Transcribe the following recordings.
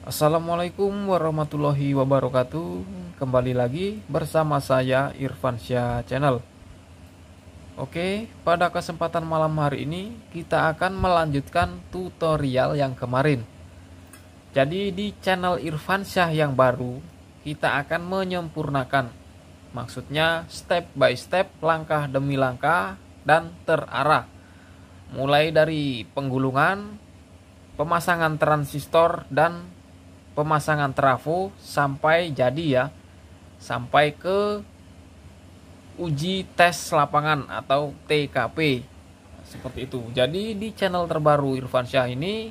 Assalamualaikum warahmatullahi wabarakatuh. Kembali lagi bersama saya Irfansyah Channel. Oke, pada kesempatan malam hari ini kita akan melanjutkan tutorial yang kemarin. Jadi di channel Irfansyah yang baru kita akan menyempurnakan, maksudnya step by step, langkah demi langkah dan terarah. Mulai dari penggulungan, pemasangan transistor dan pemasangan trafo sampai jadi ya, sampai ke uji tes lapangan atau TKP seperti itu. Jadi di channel terbaru Irfansyah ini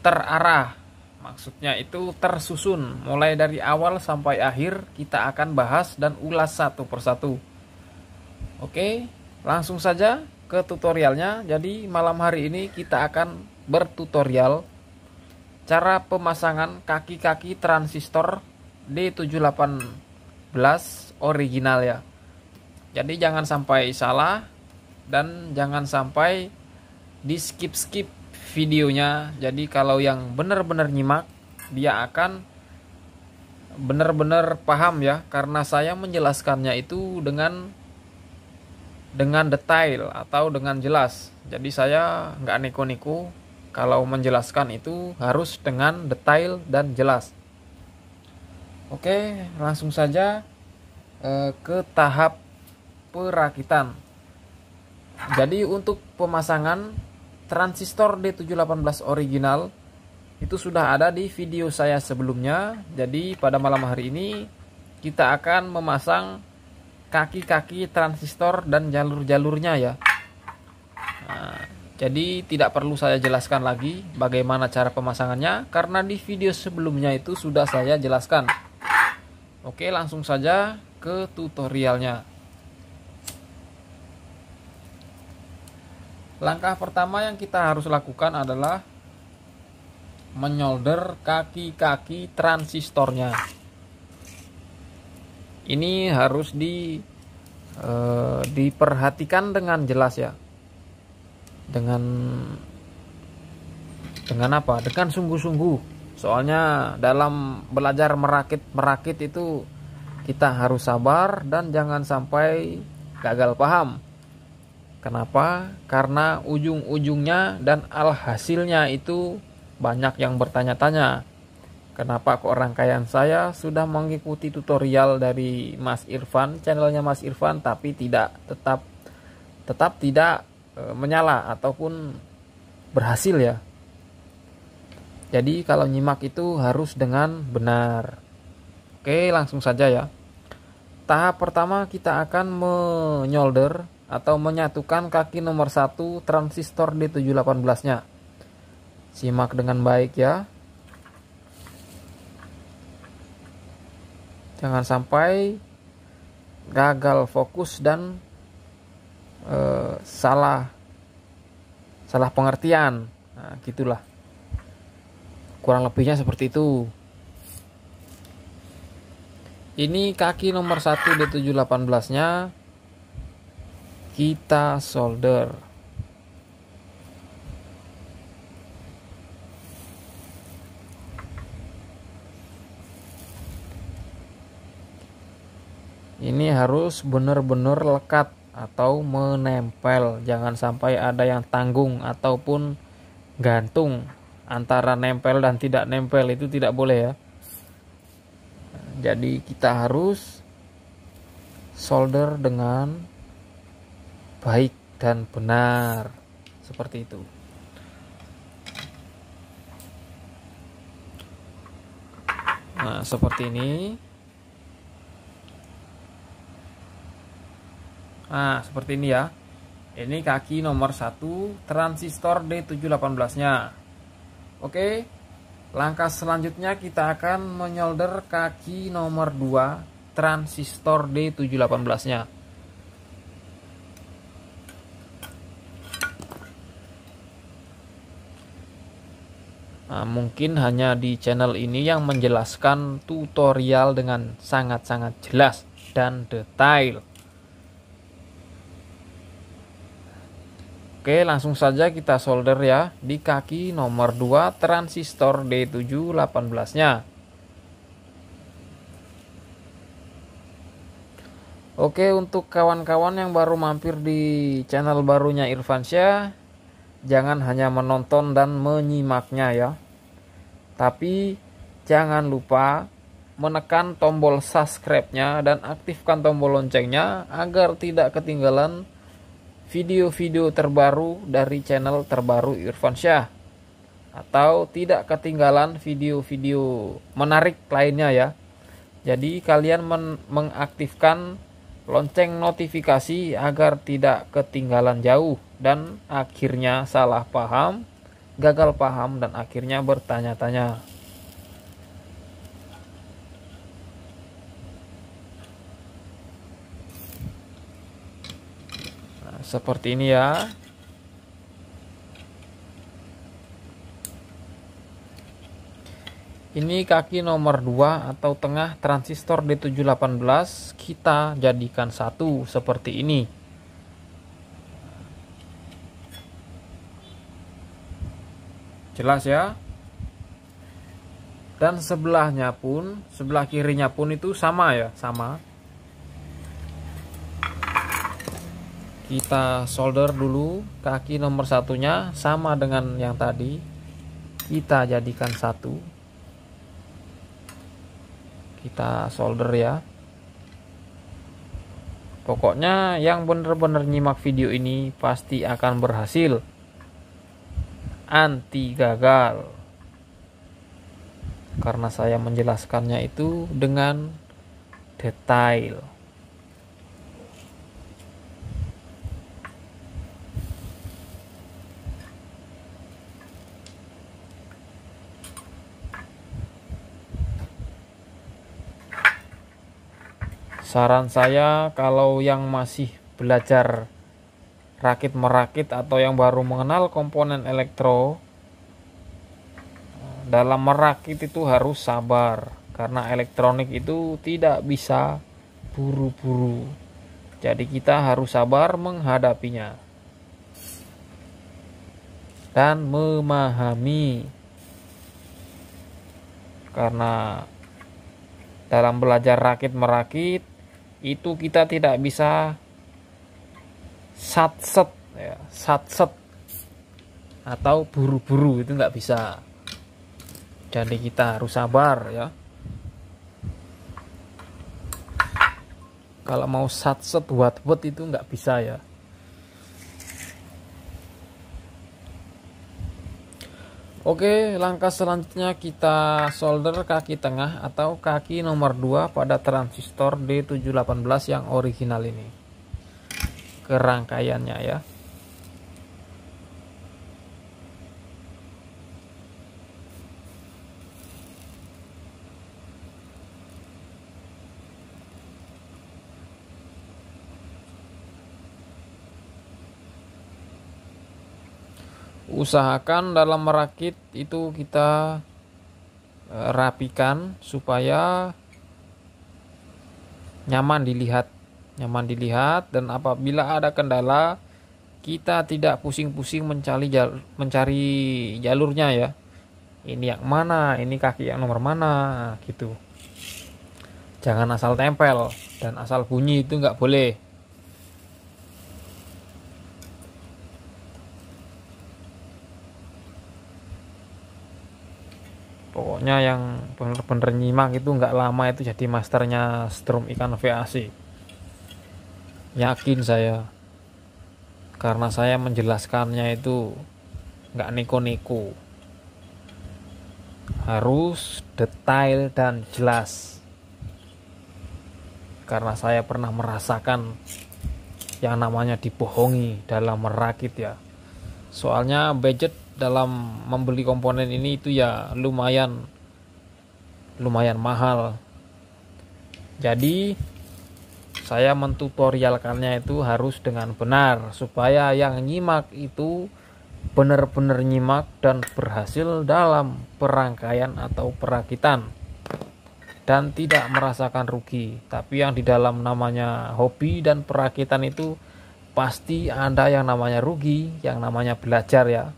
terarah, maksudnya itu tersusun mulai dari awal sampai akhir. Kita akan bahas dan ulas satu persatu. Oke, langsung saja ke tutorialnya. Jadi malam hari ini kita akan bertutorial cara pemasangan kaki-kaki transistor D718 original ya. Jadi jangan sampai salah dan jangan sampai di skip videonya. Jadi kalau yang benar-benar nyimak, dia akan benar-benar paham ya, karena saya menjelaskannya itu dengan detail atau dengan jelas. Jadi saya nggak neko-neko. Kalau menjelaskan itu harus dengan detail dan jelas. Oke, langsung saja ke tahap perakitan. Jadi untuk pemasangan transistor D718 original itu sudah ada di video saya sebelumnya. Jadi pada malam hari ini kita akan memasang kaki-kaki transistor dan jalur-jalurnya ya. Jadi tidak perlu saya jelaskan lagi bagaimana cara pemasangannya, karena di video sebelumnya itu sudah saya jelaskan. Oke, langsung saja ke tutorialnya. Langkah pertama yang kita harus lakukan adalah menyolder kaki-kaki transistornya. Ini harus diperhatikan dengan jelas ya. Dengan apa? Dengan sungguh-sungguh. Soalnya dalam belajar merakit itu kita harus sabar dan jangan sampai gagal paham. Kenapa? Karena ujung-ujungnya dan alhasilnya itu banyak yang bertanya-tanya. Kenapa kok rangkaian saya sudah mengikuti tutorial dari Mas Irfan, channelnya Mas Irfan, tapi tetap tidak menyala ataupun berhasil ya. Jadi kalau nyimak itu harus dengan benar. Oke, langsung saja ya. Tahap pertama kita akan menyolder atau menyatukan kaki nomor 1 transistor D718 nya. Simak dengan baik ya. Jangan sampai gagal fokus dan salah pengertian. Nah, gitulah. Kurang lebihnya seperti itu. Ini kaki nomor 1 D718 nya kita solder. Ini harus benar-benar lekat atau menempel, jangan sampai ada yang tanggung ataupun gantung. Antara nempel dan tidak nempel itu tidak boleh ya. Jadi kita harus solder dengan baik dan benar seperti itu. Nah, seperti ini. Nah, seperti ini ya. Ini kaki nomor 1 transistor D718 nya. Oke. Langkah selanjutnya kita akan menyolder kaki nomor 2 transistor D718 nya. Nah, mungkin hanya di channel ini yang menjelaskan tutorial dengan sangat-sangat jelas dan detail. Oke, langsung saja kita solder ya di kaki nomor 2 transistor D718 nya. Oke, untuk kawan-kawan yang baru mampir di channel barunya Irfansyah, jangan hanya menonton dan menyimaknya ya, tapi jangan lupa menekan tombol subscribe-nya dan aktifkan tombol loncengnya agar tidak ketinggalan video-video terbaru dari channel terbaru Irfansyah, atau tidak ketinggalan video-video menarik lainnya ya. Jadi kalian mengaktifkan lonceng notifikasi agar tidak ketinggalan jauh dan akhirnya salah paham, gagal paham, dan akhirnya bertanya-tanya. Seperti ini ya. Ini kaki nomor 2 atau tengah transistor D718 kita jadikan satu seperti ini. Jelas ya? Dan sebelahnya pun, sebelah kirinya pun itu sama ya, sama. Kita solder dulu kaki nomor satunya sama dengan yang tadi, kita jadikan satu. Kita solder ya. Pokoknya yang benar-benar nyimak video ini pasti akan berhasil, anti gagal, karena saya menjelaskannya itu dengan detail. Saran saya, kalau yang masih belajar rakit merakit atau yang baru mengenal komponen elektro, dalam merakit itu harus sabar, karena elektronik itu tidak bisa buru-buru. Jadi kita harus sabar menghadapinya dan memahami, karena dalam belajar rakit merakit itu kita tidak bisa satset ya, satset atau buru-buru, itu nggak bisa. Jadi kita harus sabar ya. Kalau mau satset buat itu nggak bisa ya. Oke, langkah selanjutnya kita solder kaki tengah atau kaki nomor 2 pada transistor D718 yang original ini ke rangkaiannya ya. Usahakan dalam merakit itu kita rapikan supaya nyaman dilihat, dan apabila ada kendala kita tidak pusing-pusing mencari jalurnya ya. Ini yang mana, ini kaki yang nomor mana gitu. Jangan asal tempel dan asal bunyi, itu nggak boleh. Pokoknya yang bener-bener nyimak itu nggak lama itu jadi masternya strum ikan VAC. Yakin saya, karena saya menjelaskannya itu nggak neko-neko, harus detail dan jelas, karena saya pernah merasakan yang namanya dibohongi dalam merakit ya. Soalnya budget dalam membeli komponen ini itu ya lumayan mahal. Jadi saya mentutorialkannya itu harus dengan benar, supaya yang nyimak itu benar-benar nyimak dan berhasil dalam perangkaian atau perakitan, dan tidak merasakan rugi. Tapi yang di dalam namanya hobi dan perakitan itu pasti ada yang namanya rugi, yang namanya belajar ya.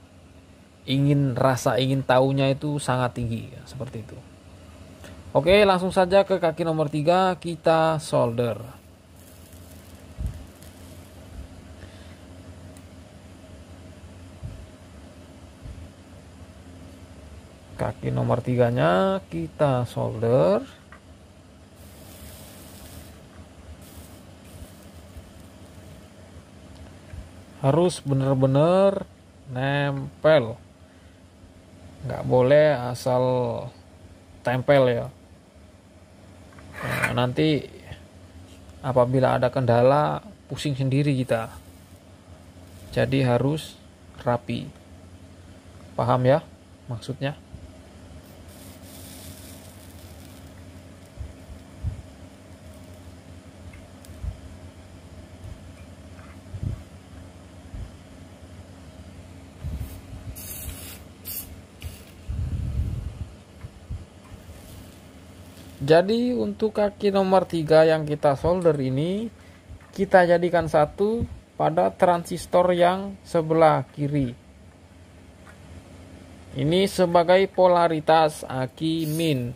Rasa ingin tahunya itu sangat tinggi ya, seperti itu. Oke, langsung saja ke kaki nomor 3, kita solder. Kaki nomor 3-nya kita solder. Harus benar-benar nempel, nggak boleh asal tempel ya. Nah, nanti apabila ada kendala pusing sendiri kita. Jadi harus rapi. Paham ya maksudnya? Jadi untuk kaki nomor 3 yang kita solder ini, kita jadikan satu pada transistor yang sebelah kiri. Ini sebagai polaritas aki min.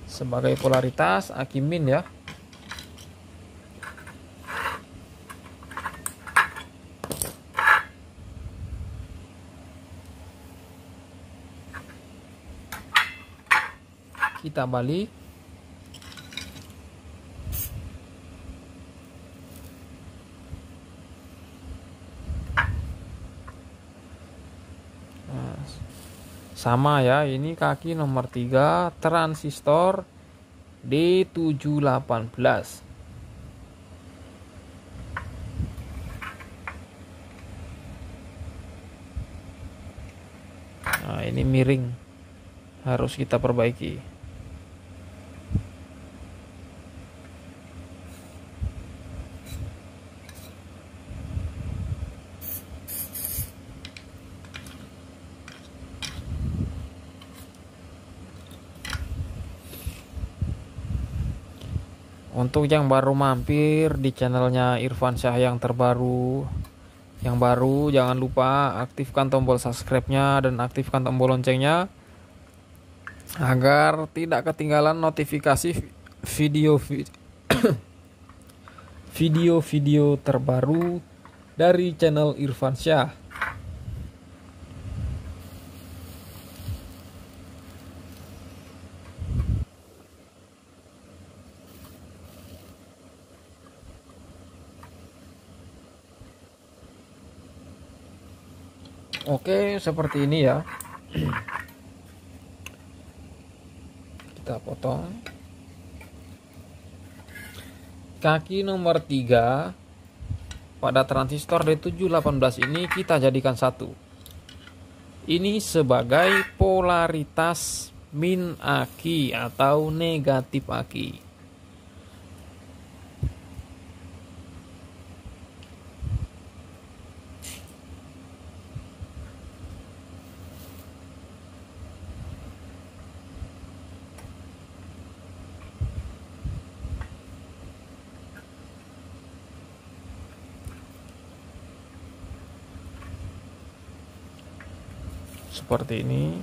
Sebagai polaritas aki min ya. Kita balik. Nah, sama ya, ini kaki nomor 3 transistor D718. Nah, ini miring, harus kita perbaiki. Untuk yang baru mampir di channelnya Irfansyah yang terbaru, yang baru, jangan lupa aktifkan tombol subscribe-nya dan aktifkan tombol loncengnya agar tidak ketinggalan notifikasi video-video terbaru dari channel Irfansyah. Oke, seperti ini ya. Kita potong. Kaki nomor 3 pada transistor D718 ini kita jadikan satu. Ini sebagai polaritas min aki atau negatif aki. Seperti ini.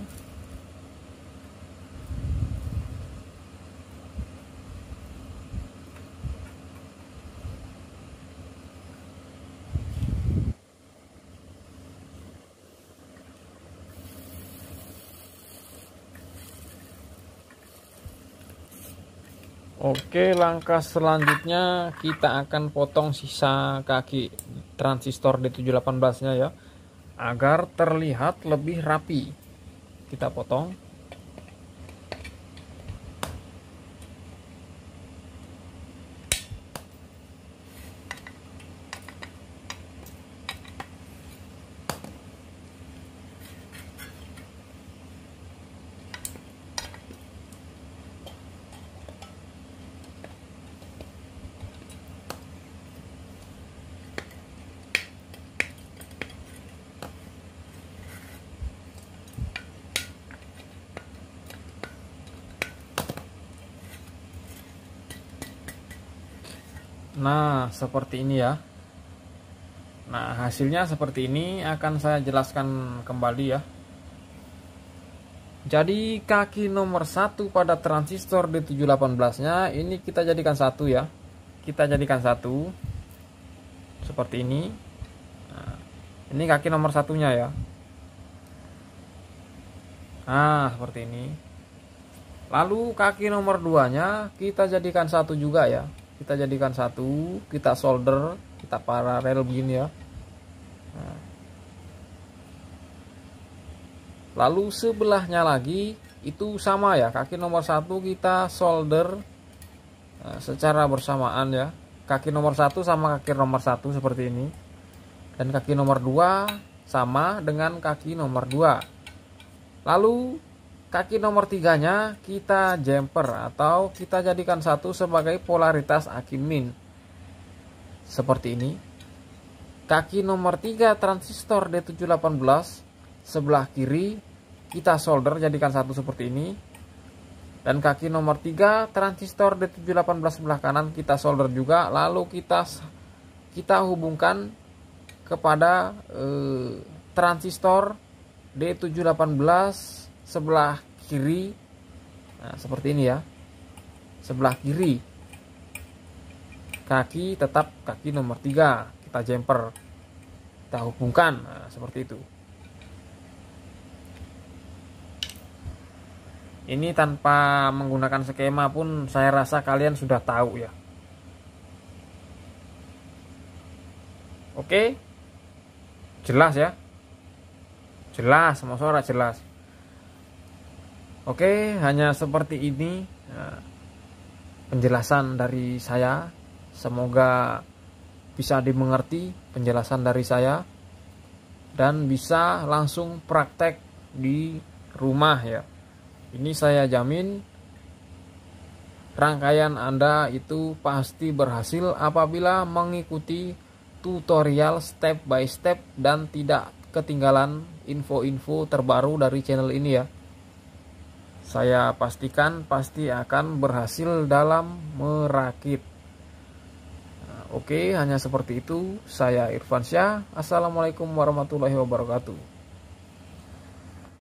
Oke, langkah selanjutnya kita akan potong sisa kaki transistor D718-nya ya, agar terlihat lebih rapi. Kita potong. Nah, seperti ini ya. Nah, hasilnya seperti ini, akan saya jelaskan kembali ya. Jadi kaki nomor 1 pada transistor D718 nya ini kita jadikan satu ya. Kita jadikan satu seperti ini. Nah, ini kaki nomor satunya ya. Nah, seperti ini. Lalu kaki nomor 2 nya kita jadikan satu juga ya. Kita jadikan satu, kita solder, kita paralel begini ya. Nah. Lalu sebelahnya lagi itu sama ya, kaki nomor 1 kita solder secara bersamaan ya. Kaki nomor 1 sama kaki nomor 1 seperti ini. Dan kaki nomor 2 sama dengan kaki nomor 2. Lalu kaki nomor 3 nya kita jumper atau kita jadikan satu sebagai polaritas aki-min. Seperti ini. Kaki nomor 3 transistor D718 sebelah kiri kita solder jadikan satu seperti ini. Dan kaki nomor 3 transistor D718 sebelah kanan kita solder juga. Lalu kita hubungkan kepada transistor D718 sebelah kiri. Nah, seperti ini ya. Sebelah kiri. Kaki tetap kaki nomor 3 kita jumper. Kita hubungkan. Nah, seperti itu. Ini tanpa menggunakan skema pun saya rasa kalian sudah tahu ya. Oke. Jelas ya. Jelas, semua suara jelas. Oke, hanya seperti ini penjelasan dari saya. Semoga bisa dimengerti penjelasan dari saya dan bisa langsung praktek di rumah ya. Ini saya jamin rangkaian Anda itu pasti berhasil apabila mengikuti tutorial step by step dan tidak ketinggalan info-info terbaru dari channel ini ya. Saya pastikan pasti akan berhasil dalam merakit. Oke, hanya seperti itu. Saya Irfansyah. Assalamualaikum warahmatullahi wabarakatuh.